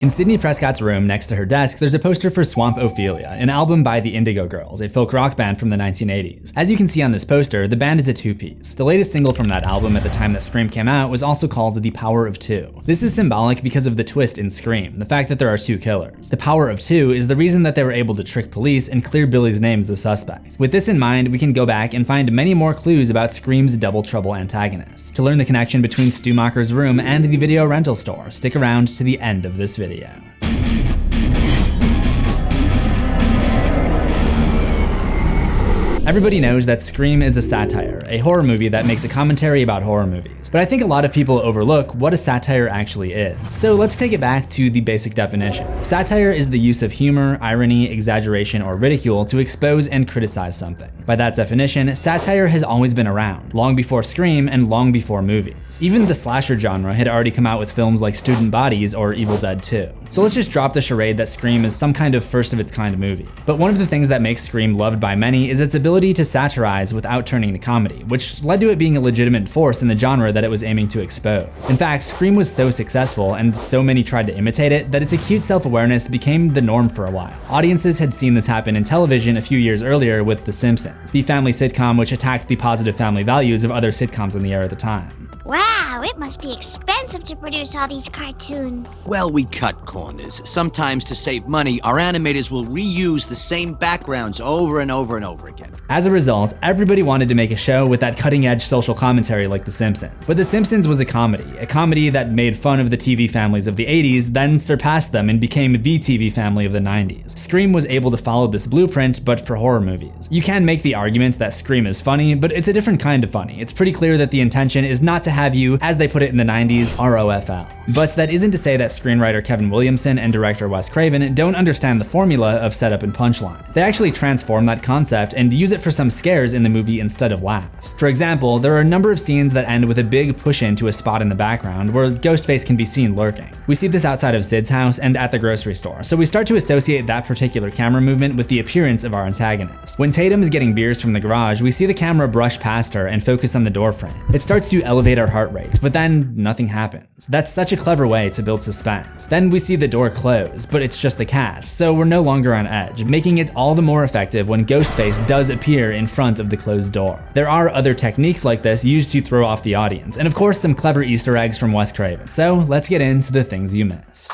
In Sidney Prescott's room next to her desk, there's a poster for Swamp Ophelia, an album by the Indigo Girls, a folk rock band from the 1980s. As you can see on this poster, the band is a two-piece. The latest single from that album at the time that Scream came out was also called The Power of Two. This is symbolic because of the twist in Scream, the fact that there are two killers. The power of two is the reason that they were able to trick police and clear Billy's name as a suspect. With this in mind, we can go back and find many more clues about Scream's Double Trouble antagonist. To learn the connection between Stu Macher's room and the video rental store, stick around to the end of this video. Everybody knows that Scream is a satire, a horror movie that makes a commentary about horror movies. But I think a lot of people overlook what a satire actually is. So let's take it back to the basic definition. Satire is the use of humor, irony, exaggeration, or ridicule to expose and criticize something. By that definition, satire has always been around, long before Scream and long before movies. Even the slasher genre had already come out with films like Student Bodies or Evil Dead 2. So let's just drop the charade that Scream is some kind of first of its kind movie. But one of the things that makes Scream loved by many is its ability to satirize without turning to comedy, which led to it being a legitimate force in the genre that it was aiming to expose. In fact, Scream was so successful and so many tried to imitate it that its acute self-awareness became the norm for a while. Audiences had seen this happen in television a few years earlier with The Simpsons, the family sitcom which attacked the positive family values of other sitcoms in the era at the time. Wow, it must be expensive to produce all these cartoons. Well, we cut corners. Sometimes to save money, our animators will reuse the same backgrounds over and over and over again. As a result, everybody wanted to make a show with that cutting-edge social commentary like The Simpsons. But The Simpsons was a comedy that made fun of the TV families of the 80s, then surpassed them and became the TV family of the 90s. Scream was able to follow this blueprint, but for horror movies. You can make the argument that Scream is funny, but it's a different kind of funny. It's pretty clear that the intention is not to have you, as they put it in the 90s, ROFL. But that isn't to say that screenwriter Kevin Williamson and director Wes Craven don't understand the formula of setup and punchline. They actually transform that concept and use it for some scares in the movie instead of laughs. For example, there are a number of scenes that end with a big push into a spot in the background where Ghostface can be seen lurking. We see this outside of Sid's house and at the grocery store, so we start to associate that particular camera movement with the appearance of our antagonist. When Tatum is getting beers from the garage, we see the camera brush past her and focus on the door frame. It starts to elevate our heart rates, but then nothing happens. That's such a clever way to build suspense. Then we see the door close, but it's just the cat, so we're no longer on edge, making it all the more effective when Ghostface does appear in front of the closed door. There are other techniques like this used to throw off the audience, and of course some clever Easter eggs from Wes Craven. So let's get into the things you missed.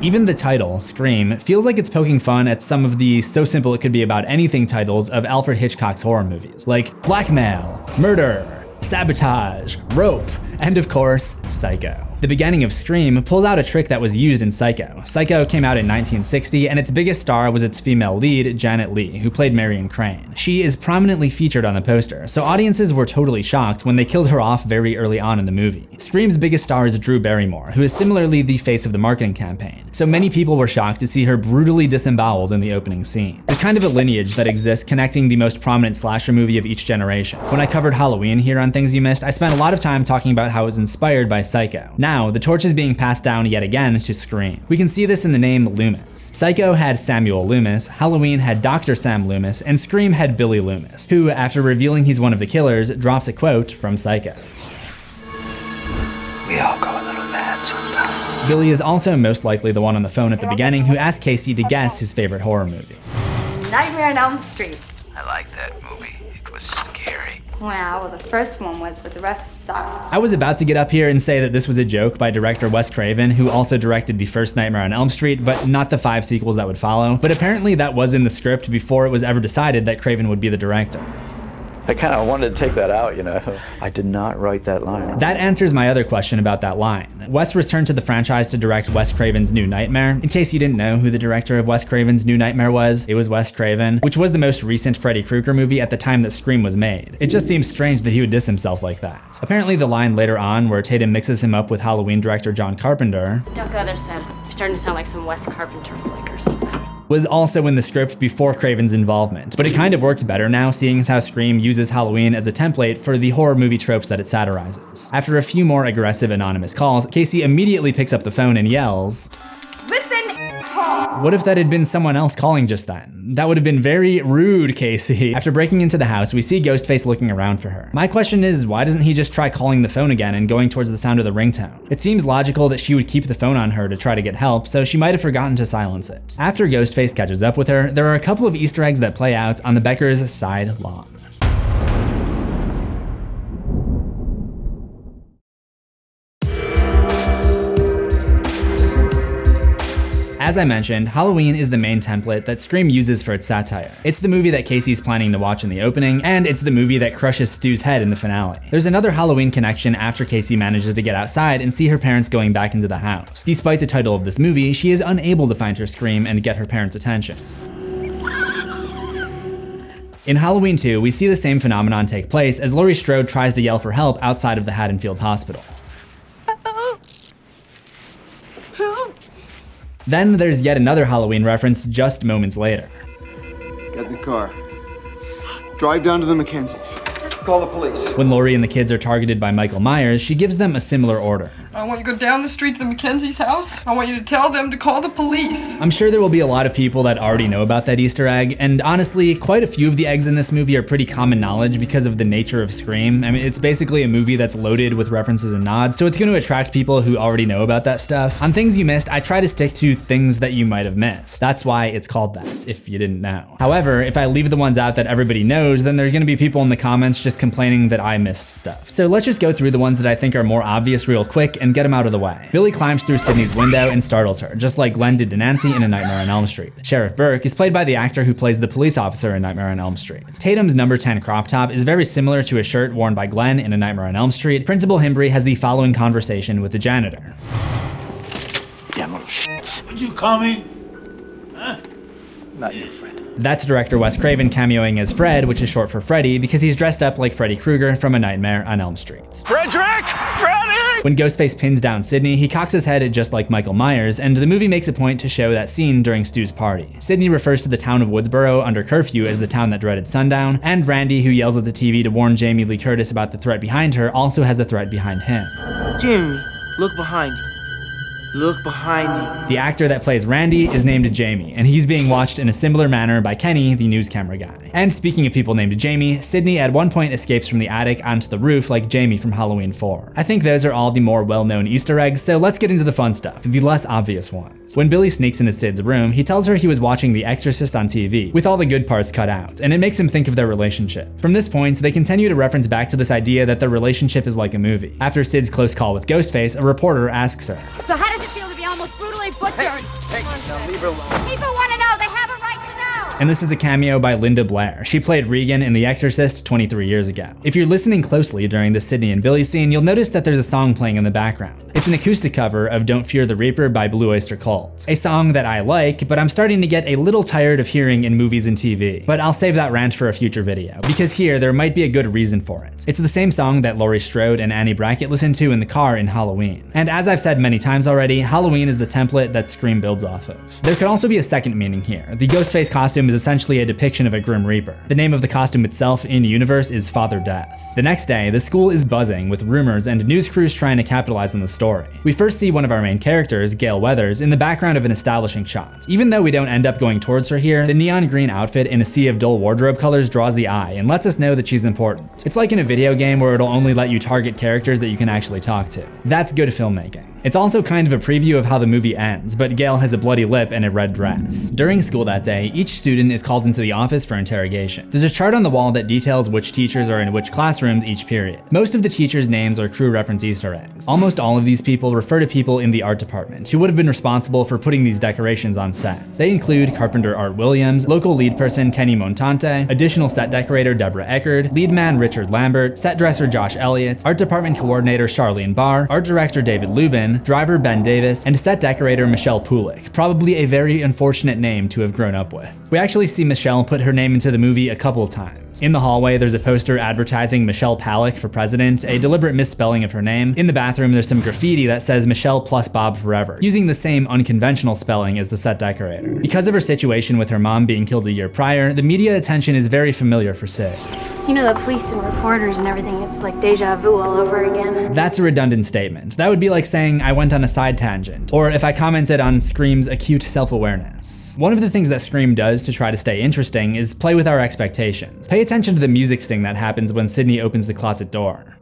Even the title, Scream, feels like it's poking fun at some of the so simple it could be about anything titles of Alfred Hitchcock's horror movies, like blackmail, murder, sabotage, rope, and of course, Psycho. The beginning of Scream pulls out a trick that was used in Psycho. Psycho came out in 1960, and its biggest star was its female lead, Janet Leigh, who played Marion Crane. She is prominently featured on the poster, so audiences were totally shocked when they killed her off very early on in the movie. Scream's biggest star is Drew Barrymore, who is similarly the face of the marketing campaign, so many people were shocked to see her brutally disemboweled in the opening scene. There's kind of a lineage that exists connecting the most prominent slasher movie of each generation. When I covered Halloween here on Things You Missed, I spent a lot of time talking about how it was inspired by Psycho. Now, the torch is being passed down yet again to Scream. We can see this in the name Loomis. Psycho had Samuel Loomis, Halloween had Dr. Sam Loomis, and Scream had Billy Loomis, who, after revealing he's one of the killers, drops a quote from Psycho. We all go a little mad sometimes. Billy is also most likely the one on the phone at the beginning who asked Casey to guess his favorite horror movie. Nightmare on Elm Street. I like that movie. It was scary. Wow, well the first one was, but the rest sucked. I was about to get up here and say that this was a joke by director Wes Craven, who also directed the first Nightmare on Elm Street, but not the 5 sequels that would follow. But apparently that was in the script before it was ever decided that Craven would be the director. I kind of wanted to take that out, you know. I did not write that line. That answers my other question about that line. Wes returned to the franchise to direct Wes Craven's New Nightmare. In case you didn't know who the director of Wes Craven's New Nightmare was, it was Wes Craven, which was the most recent Freddy Krueger movie at the time that Scream was made. It just seems strange that he would diss himself like that. Apparently the line later on where Tatum mixes him up with Halloween director John Carpenter, "Don't go there, Sam. You're starting to sound like some Wes Carpenter flick or something," was also in the script before Craven's involvement, but it kind of works better now, seeing as how Scream uses Halloween as a template for the horror movie tropes that it satirizes. After a few more aggressive anonymous calls, Casey immediately picks up the phone and yells, Listen, asshole! What if that had been someone else calling just then? That would have been very rude, Casey. After breaking into the house, we see Ghostface looking around for her. My question is, why doesn't he just try calling the phone again and going towards the sound of the ringtone? It seems logical that she would keep the phone on her to try to get help, so she might have forgotten to silence it. After Ghostface catches up with her, there are a couple of Easter eggs that play out on the Beckers' side lawn. As I mentioned, Halloween is the main template that Scream uses for its satire. It's the movie that Casey's planning to watch in the opening, and it's the movie that crushes Stu's head in the finale. There's another Halloween connection after Casey manages to get outside and see her parents going back into the house. Despite the title of this movie, she is unable to find her Scream and get her parents' attention. In Halloween 2, we see the same phenomenon take place as Laurie Strode tries to yell for help outside of the Haddonfield Hospital. Then there's yet another Halloween reference just moments later. Get in the car. Drive down to the Mackenzies. Call the police. When Laurie and the kids are targeted by Michael Myers, she gives them a similar order. I want you to go down the street to the Mackenzies' house. I want you to tell them to call the police. I'm sure there will be a lot of people that already know about that Easter egg, and honestly, quite a few of the eggs in this movie are pretty common knowledge because of the nature of Scream. I mean, it's basically a movie that's loaded with references and nods, so it's going to attract people who already know about that stuff. On things you missed, I try to stick to things that you might have missed. That's why it's called that, if you didn't know. However, if I leave the ones out that everybody knows, then there's going to be people in the comments just complaining that I missed stuff. So let's just go through the ones that I think are more obvious real quick and get them out of the way. Billy climbs through Sydney's window and startles her, just like Glenn did to Nancy in A Nightmare on Elm Street. Sheriff Burke is played by the actor who plays the police officer in Nightmare on Elm Street. Tatum's number 10 crop top is very similar to a shirt worn by Glenn in A Nightmare on Elm Street. Principal Himbry has the following conversation with the janitor. Demo shits. What'd you call me? Huh? Not your friend. That's director Wes Craven cameoing as Fred, which is short for Freddy, because he's dressed up like Freddy Krueger from A Nightmare on Elm Street. Frederick! Freddy! When Ghostface pins down Sydney, he cocks his head just like Michael Myers, and the movie makes a point to show that scene during Stu's party. Sydney refers to the town of Woodsboro under curfew as the town that dreaded sundown, and Randy, who yells at the TV to warn Jamie Lee Curtis about the threat behind her, also has a threat behind him. Jamie, look behind you. Look behind you. The actor that plays Randy is named Jamie, and he's being watched in a similar manner by Kenny, the news camera guy. And speaking of people named Jamie, Sydney at one point escapes from the attic onto the roof like Jamie from Halloween 4. I think those are all the more well-known Easter eggs, so let's get into the fun stuff, the less obvious ones. When Billy sneaks into Sid's room, he tells her he was watching The Exorcist on TV, with all the good parts cut out, and it makes him think of their relationship. From this point, they continue to reference back to this idea that their relationship is like a movie. After Sid's close call with Ghostface, a reporter asks her, "So how does it feel to be almost brutally butchered?" Hey, now leave her alone. People want to know. They have a right to know. And this is a cameo by Linda Blair. She played Regan in The Exorcist 23 years ago. If you're listening closely during the Sydney and Billy scene, you'll notice that there's a song playing in the background. It's an acoustic cover of Don't Fear the Reaper by Blue Oyster Cult. A song that I like, but I'm starting to get a little tired of hearing in movies and TV. But I'll save that rant for a future video, because here there might be a good reason for it. It's the same song that Laurie Strode and Annie Brackett listen to in the car in Halloween. And as I've said many times already, Halloween is the template that Scream builds off of. There could also be a second meaning here. The Ghostface costume is essentially a depiction of a Grim Reaper. The name of the costume itself in universe is Father Death. The next day, the school is buzzing with rumors and news crews trying to capitalize on the story. We first see one of our main characters, Gail Weathers, in the background of an establishing shot. Even though we don't end up going towards her here, the neon green outfit in a sea of dull wardrobe colors draws the eye and lets us know that she's important. It's like in a video game where it'll only let you target characters that you can actually talk to. That's good filmmaking. It's also kind of a preview of how the movie ends, but Gail has a bloody lip and a red dress. During school that day, each student is called into the office for interrogation. There's a chart on the wall that details which teachers are in which classrooms each period. Most of the teachers' names are crew reference Easter eggs. Almost all of these people refer to people in the art department who would have been responsible for putting these decorations on set. They include carpenter Art Williams, local lead person Kenny Montante, additional set decorator Deborah Eckerd, lead man Richard Lambert, set dresser Josh Elliott, art department coordinator Charlene Barr, art director David Lubin, driver Ben Davis, and set decorator Michelle Pulick, probably a very unfortunate name to have grown up with. We actually see Michelle put her name into the movie a couple of times. In the hallway, there's a poster advertising Michelle Palak for president, a deliberate misspelling of her name. In the bathroom, there's some graffiti that says Michelle plus Bob forever, using the same unconventional spelling as the set decorator. Because of her situation with her mom being killed a year prior, the media attention is very familiar for Sid. You know, the police and reporters and everything, it's like deja vu all over again. That's a redundant statement. That would be like saying I went on a side tangent, or if I commented on Scream's acute self-awareness. One of the things that Scream does to try to stay interesting is play with our expectations. Pay attention to the music sting that happens when Sidney opens the closet door.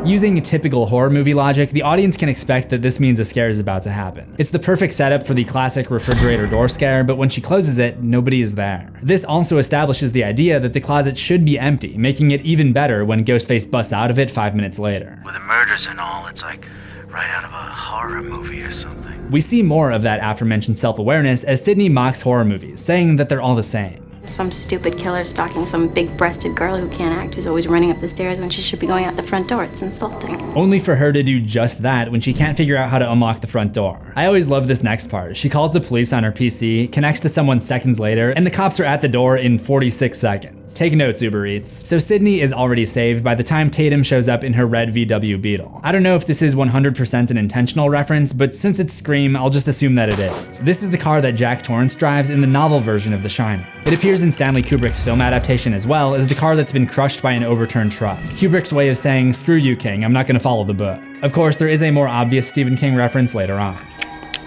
Using typical horror movie logic, the audience can expect that this means a scare is about to happen. It's the perfect setup for the classic refrigerator door scare, but when she closes it, nobody is there. This also establishes the idea that the closet should be empty, making it even better when Ghostface busts out of it 5 minutes later. With the murders and all, it's like right out of a horror movie or something. We see more of that aforementioned self-awareness as Sidney mocks horror movies, saying that they're all the same. Some stupid killer stalking some big-breasted girl who can't act, who's always running up the stairs when she should be going out the front door. It's insulting. Only for her to do just that when she can't figure out how to unlock the front door. I always love this next part. She calls the police on her PC, connects to someone seconds later, and the cops are at the door in 46 seconds. Take notes, Uber Eats. So Sidney is already saved by the time Tatum shows up in her red VW Beetle. I don't know if this is 100% an intentional reference, but since it's Scream, I'll just assume that it is. This is the car that Jack Torrance drives in the novel version of The Shining. It appears in Stanley Kubrick's film adaptation as well as the car that's been crushed by an overturned truck. Kubrick's way of saying, screw you, King, I'm not gonna follow the book. Of course, there is a more obvious Stephen King reference later on.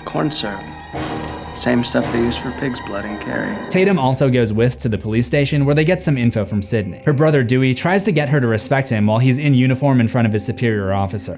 Corn syrup. Same stuff they use for pig's blood in Carrie. Tatum also goes with to the police station where they get some info from Sidney. Her brother Dewey tries to get her to respect him while he's in uniform in front of his superior officer.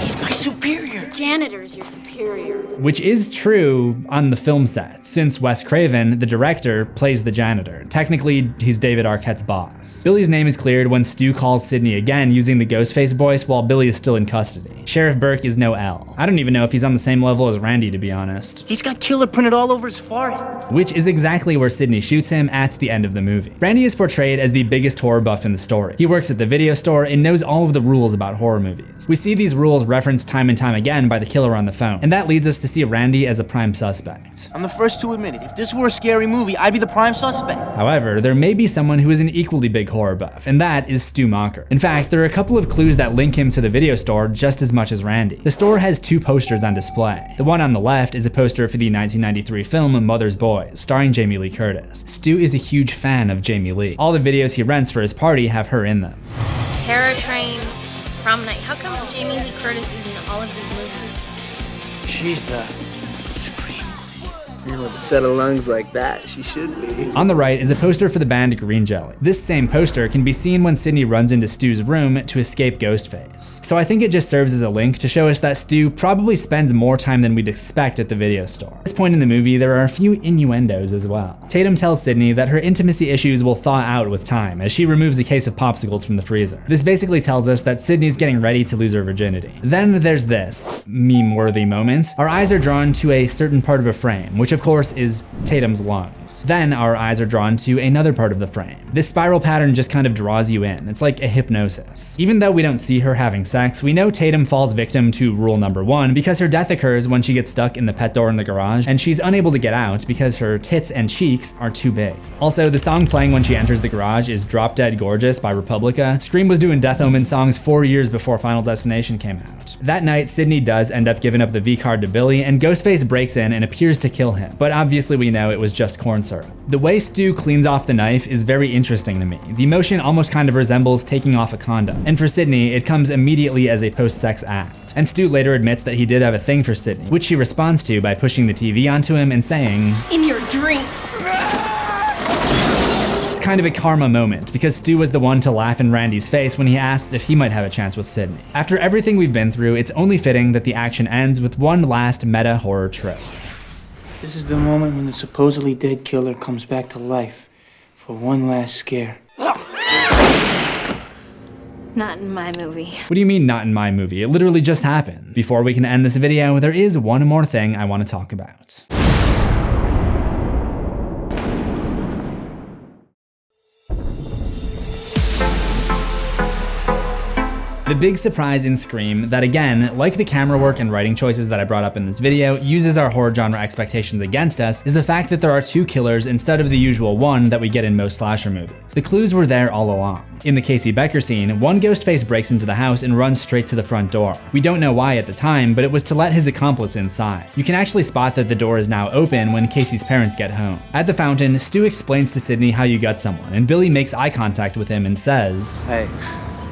He's my superior. Janitor's your superior. Which is true on the film set, since Wes Craven, the director, plays the janitor. Technically, he's David Arquette's boss. Billy's name is cleared when Stu calls Sidney again using the Ghostface voice while Billy is still in custody. Sheriff Burke is no L. I don't even know if he's on the same level as Randy, to be honest. He's got killer printed all over his forehead. Which is exactly where Sidney shoots him at the end of the movie. Randy is portrayed as the biggest horror buff in the story. He works at the video store and knows all of the rules about horror movies. We see these rules referenced time and time again by the killer on the phone, and that leads us to see Randy as a prime suspect. I'm the first to admit it. If this were a scary movie, I'd be the prime suspect. However, there may be someone who is an equally big horror buff, and that is Stu Macher. In fact, there are a couple of clues that link him to the video store just as much as Randy. The store has 2 posters on display. The one on the left is a poster for the 1993 film Mother's Boys, starring Jamie Lee Curtis. Stu is a huge fan of Jamie Lee. All the videos he rents for his party have her in them. Terror Train, Prom Night. How come Jamie Lee Curtis is in all of these movies? She's the scream queen. With a set of lungs like that, she should be. On the right is a poster for the band Green Jelly. This same poster can be seen when Sidney runs into Stu's room to escape Ghostface. So I think it just serves as a link to show us that Stu probably spends more time than we'd expect at the video store. At this point in the movie, there are a few innuendos as well. Tatum tells Sidney that her intimacy issues will thaw out with time as she removes a case of popsicles from the freezer. This basically tells us that Sidney's getting ready to lose her virginity. Then there's this meme-worthy moment. Our eyes are drawn to a certain part of a frame, which of course is Tatum's lungs. Then our eyes are drawn to another part of the frame. This spiral pattern just kind of draws you in. It's like a hypnosis. Even though we don't see her having sex, we know Tatum falls victim to rule number 1 because her death occurs when she gets stuck in the pet door in the garage, and she's unable to get out because her tits and cheeks are too big. Also, the song playing when she enters the garage is Drop Dead Gorgeous by Republica. Scream was doing Death Omen songs 4 years before Final Destination came out. That night, Sidney does end up giving up the V-card to Billy, and Ghostface breaks in and appears to kill him. But obviously we know it was just corn syrup. The way Stu cleans off the knife is very interesting to me. The motion almost kind of resembles taking off a condom. And for Sidney, it comes immediately as a post-sex act. And Stu later admits that he did have a thing for Sidney, which she responds to by pushing the TV onto him and saying, "In your dreams." It's kind of a karma moment, because Stu was the one to laugh in Randy's face when he asked if he might have a chance with Sidney. After everything we've been through, it's only fitting that the action ends with one last meta horror trope. This is the moment when the supposedly dead killer comes back to life for one last scare. Not in my movie. What do you mean, not in my movie? It literally just happened. Before we can end this video, there is one more thing I want to talk about. The big surprise in Scream that, again, like the camera work and writing choices that I brought up in this video, uses our horror genre expectations against us, is the fact that there are 2 killers instead of the usual 1 that we get in most slasher movies. The clues were there all along. In the Casey Becker scene, one Ghostface breaks into the house and runs straight to the front door. We don't know why at the time, but it was to let his accomplice inside. You can actually spot that the door is now open when Casey's parents get home. At the fountain, Stu explains to Sidney how you got someone, and Billy makes eye contact with him and says, "Hey,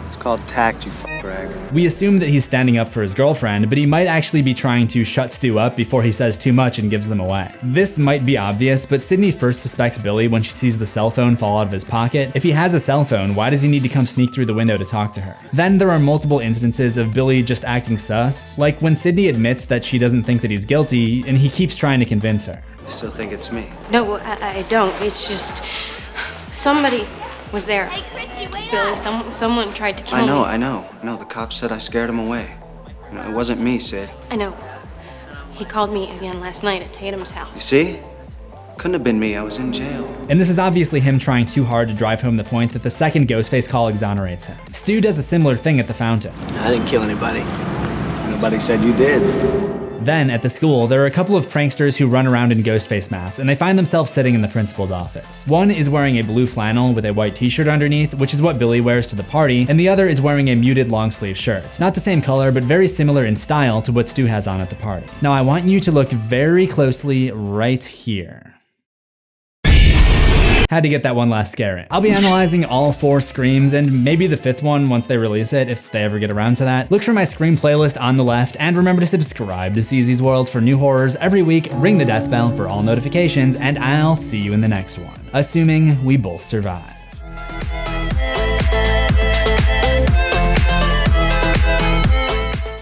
it's called tact, you f***rag." We assume that he's standing up for his girlfriend, but he might actually be trying to shut Stu up before he says too much and gives them away. This might be obvious, but Sidney first suspects Billy when she sees the cell phone fall out of his pocket. If he has a cell phone, why does he need to come sneak through the window to talk to her? Then there are multiple instances of Billy just acting sus, like when Sidney admits that she doesn't think that he's guilty, and he keeps trying to convince her. You still think it's me? No, I don't. It's just somebody was there. Hey, Christy, wait Billy, up! someone tried to kill me. I know. The cops said I scared him away. It wasn't me, Sid. I know. He called me again last night at Tatum's You house. see? Couldn't have been me. I was in jail. And this is obviously him trying too hard to drive home the point that the second Ghostface call exonerates him. Stu does a similar thing at the fountain. I didn't kill anybody. Nobody said you did. Then, at the school, there are a couple of pranksters who run around in Ghostface masks, and they find themselves sitting in the principal's office. One is wearing a blue flannel with a white t-shirt underneath, which is what Billy wears to the party, and the other is wearing a muted long-sleeve shirt. Not the same color, but very similar in style to what Stu has on at the party. Now, I want you to look very closely right here. Had to get that one last scare in. I'll be analyzing all 4 Screams and maybe the 5th one once they release it, if they ever get around to that. Look for my Scream playlist on the left, and remember to subscribe to CZsWorld for new horrors every week, ring the death bell for all notifications, and I'll see you in the next one. Assuming we both survive.